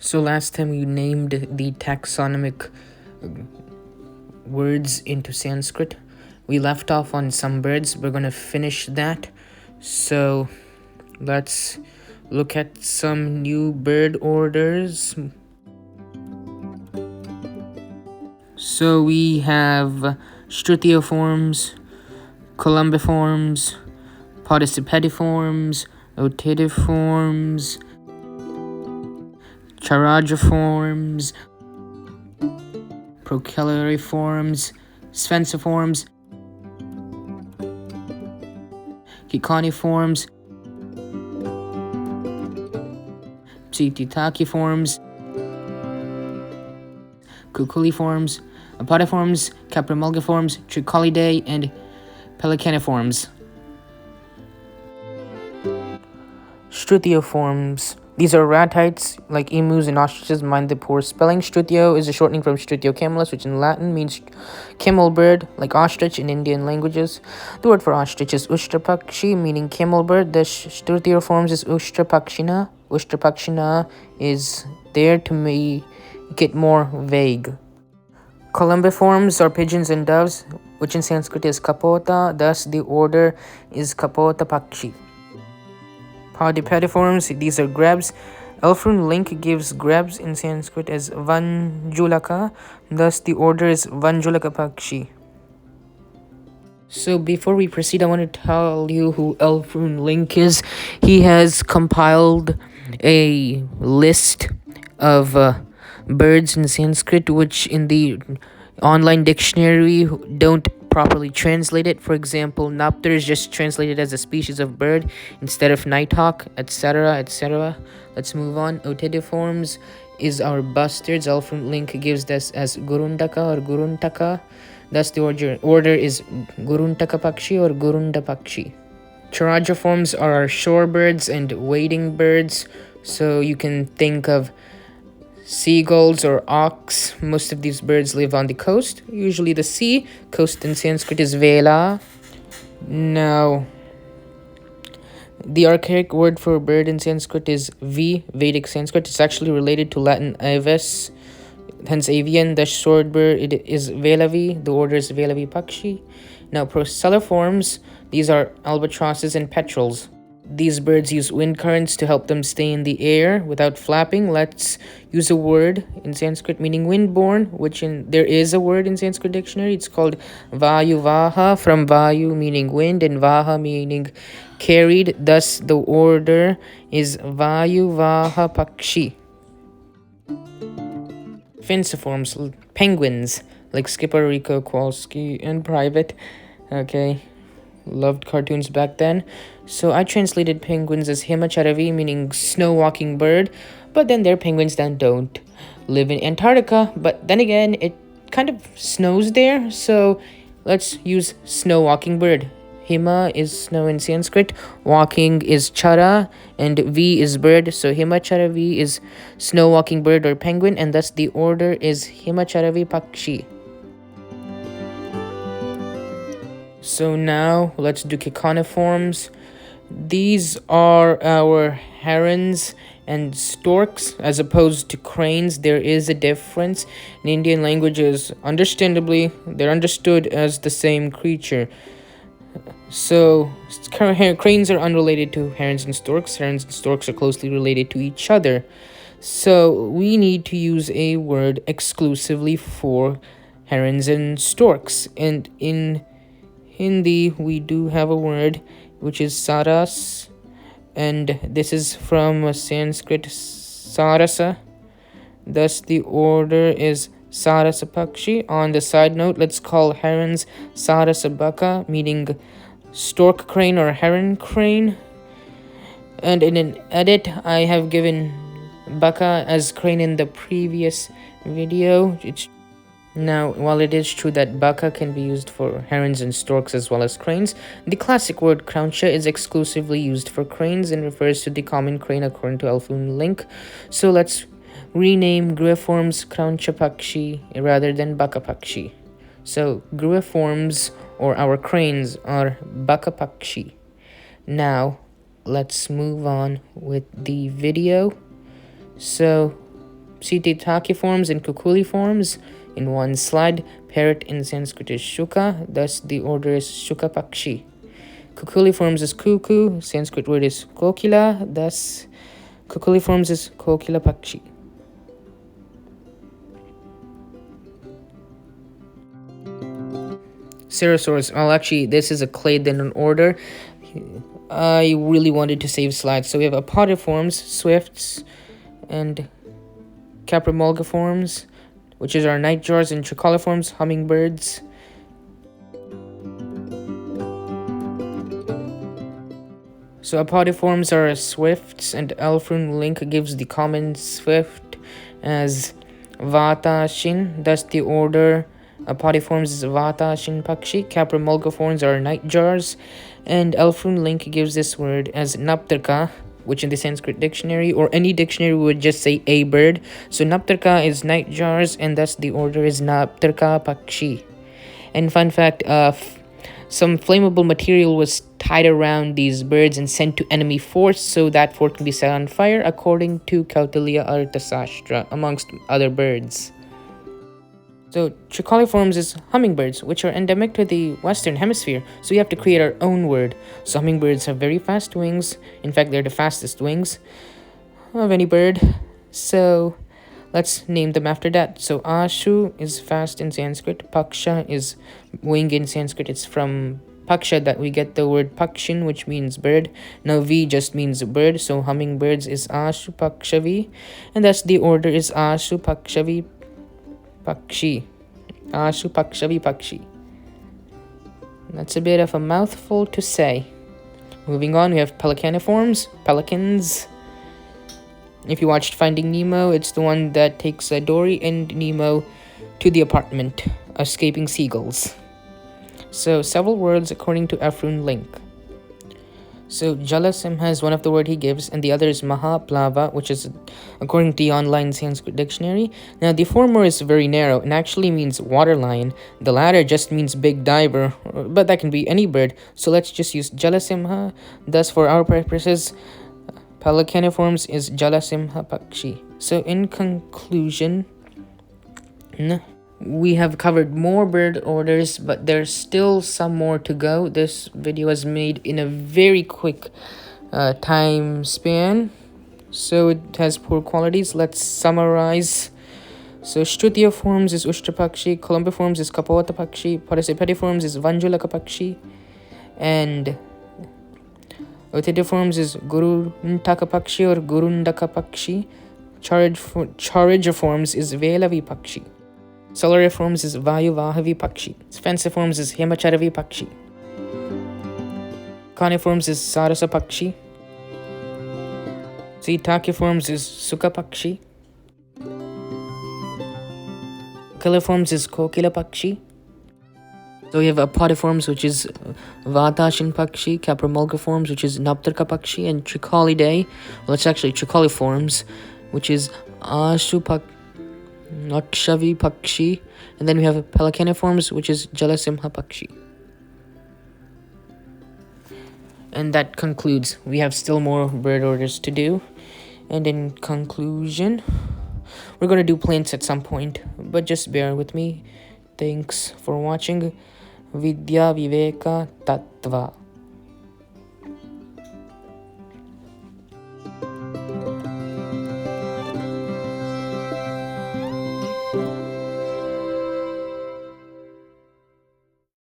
So last time we named the taxonomic words into Sanskrit. We left off on some birds. We're going to finish that. So let's look at some new bird orders. So we have struthiforms, columbiforms, podicipediforms, otediforms, charagiforms, procellariforms, sphenciforms, ciconiforms, psittitaciforms, cuculiforms, apodiforms, caprimulgiforms, tricolidae, and pelicaniforms. Struthiforms. These are ratites, like emus and ostriches, mind the poor spelling. Struthio is a shortening from Strutio camelus, which in Latin means camel bird, like ostrich in Indian languages. The word for ostrich is ustrapakshi, meaning camel bird. The struthiforms is ustrapakshina. Ustrapakshina is there to make it more vague. Columbiforms are pigeons and doves, which in Sanskrit is kapota, thus the order is kapota pakshi. Podipediforms, these are grebes. Elfrun Link gives grebes in Sanskrit as Vanjulaka, thus the order is Vanjulaka Pakshi. So before we proceed, I want to tell you who Elfrun Link is. He has compiled a list of birds in Sanskrit, which in the online dictionary don't properly translate it. For example, Napter is just translated as a species of bird instead of nighthawk, etc., etc. Let's move on. Otediforms is our bustards. Elfrun Link gives this as Gurundaka or Guruntaka. Thus the order is Guruntaka Pakshi or Gurunda Pakshi. Charagiforms are our shorebirds and wading birds. So you can think of seagulls or auks. Most of these birds live on the coast, usually the sea. Coast in Sanskrit is Vela. Now, the archaic word for bird in Sanskrit is Vedic Sanskrit. It's actually related to Latin aves, hence avian. The sword bird it is Velavi. The order is Velavi Pakshi. Now, procellariforms, these are albatrosses and petrels. These birds use wind currents to help them stay in the air without flapping. Let's use a word in Sanskrit meaning windborne, there is a word in Sanskrit dictionary. It's called Vayuvaha, from Vayu meaning wind and Vaha meaning carried. Thus, the order is Vayuvaha Pakshi. Finsiforms, penguins, like Skipper, Rico, Kowalski, and Private. Okay. Loved cartoons back then. So I translated penguins as Himacharavi, meaning snow walking bird, but then there are penguins that don't live in Antarctica, but then again it kind of snows there, so let's use snow walking bird. Hima is snow in Sanskrit, walking is chara, and V is bird, so Himacharavi is snow walking bird or penguin, and thus the order is Himacharavi Pakshi. So now let's do ciconiforms. These are our herons and storks as opposed to cranes. There is a difference. In Indian languages, understandably, they're understood as the same creature. So cranes are unrelated to herons and storks. Herons and storks are closely related to each other. So we need to use a word exclusively for herons and storks. And in Hindi, we do have a word which is saras, and this is from Sanskrit sarasa. Thus, the order is sarasa pakshi. On the side note, let's call herons sarasa baka, meaning stork crane or heron crane. And in an edit, I have given baka as crane in the previous video. Now, while it is true that baka can be used for herons and storks as well as cranes, the classic word krauncha is exclusively used for cranes and refers to the common crane according to Elfrun Link. So let's rename gruiforms krauncha pakshi rather than baka pakshi. So gruiforms or our cranes are baka pakshi. Now, let's move on with the video. So Psittaculae and cuculiforms in one slide. Parrot in Sanskrit is shuka, thus the order is shuka pakshi. Cuculiforms is cuckoo, Sanskrit word is kokila, thus cuculiforms is kokila pakshi. Pterosaurs. Well, actually, this is a clade in an order. I really wanted to save slides. So we have apodiforms, swifts, and caprimulgiforms, which is our nightjars, and tricoliforms, hummingbirds. So apodiforms are swifts, and Elfrun Link gives the common swift as Vatashin, thus the order apodiforms is Vatashin Pakshi. Caprimulgiforms are nightjars, and Elfrun Link gives this word as Naptarka, which in the Sanskrit dictionary or any dictionary would just say a bird. So Naptarka is nightjars, and thus the order is Naptarka Pakshi. And fun fact, some flammable material was tied around these birds and sent to enemy forts, so that fort can be set on fire, according to Kautilya Arthasastra, amongst other birds. So tricoliforms is hummingbirds, which are endemic to the Western Hemisphere, so we have to create our own word. So hummingbirds have very fast wings. In fact, they're the fastest wings of any bird. So let's name them after that. So Ashu is fast in Sanskrit. Paksha is wing in Sanskrit. It's from Paksha that we get the word Pakshin, which means bird. Now V just means bird. So hummingbirds is Ashu Pakshavi. And thus the order is Ashu Pakshavi Pakshi. Ashu Pakshavi Pakshi. That's a bit of a mouthful to say. Moving on, we have pelicaniforms, pelicans. If you watched Finding Nemo, it's the one that takes Dory and Nemo to the apartment, escaping seagulls. So, several words according to Elfrun Link. So, Jalasimha is one of the word he gives, and the other is Mahaplava, which is according to the online Sanskrit dictionary. Now, the former is very narrow and actually means water lion. The latter just means big diver, but that can be any bird. So, let's just use Jalasimha. Thus, for our purposes, pelicaniforms is Jalasimha Pakshi. So, in conclusion, we have covered more bird orders, but there's still some more to go. This video was made in a very quick time span, so it has poor qualities. Let's summarize. So Shtrutiforms is Ushtrapakshi, Columbiforms is Kapotapakshi, Parasipediforms is Vanjulakapakshi, and Otidiforms is Guruntakapakshi or Gurundakapakshi. Charigiforms is Velavipakshi. Solariforms is Vayuvahavi Pakshi. Fensiforms is Himacharavi Pakshi. Coniforms is Sarasa Pakshi. Psittaculae is Sukha Pakshi. Cuculiforms is Kokila Pakshi. So we have apodiforms, which is Vatashin Pakshi, caprimulgiforms, which is Naptarka Pakshi, and Tricolidae, well, it's actually Tricoliforms, which is Ashu Nakshavi Pakshi, and then we have pelicaniforms, which is Jalasimha Pakshi. And that concludes. We have still more bird orders to do. And in conclusion, we're going to do plants at some point, but just bear with me. Thanks for watching. Vidya Viveka Tattva.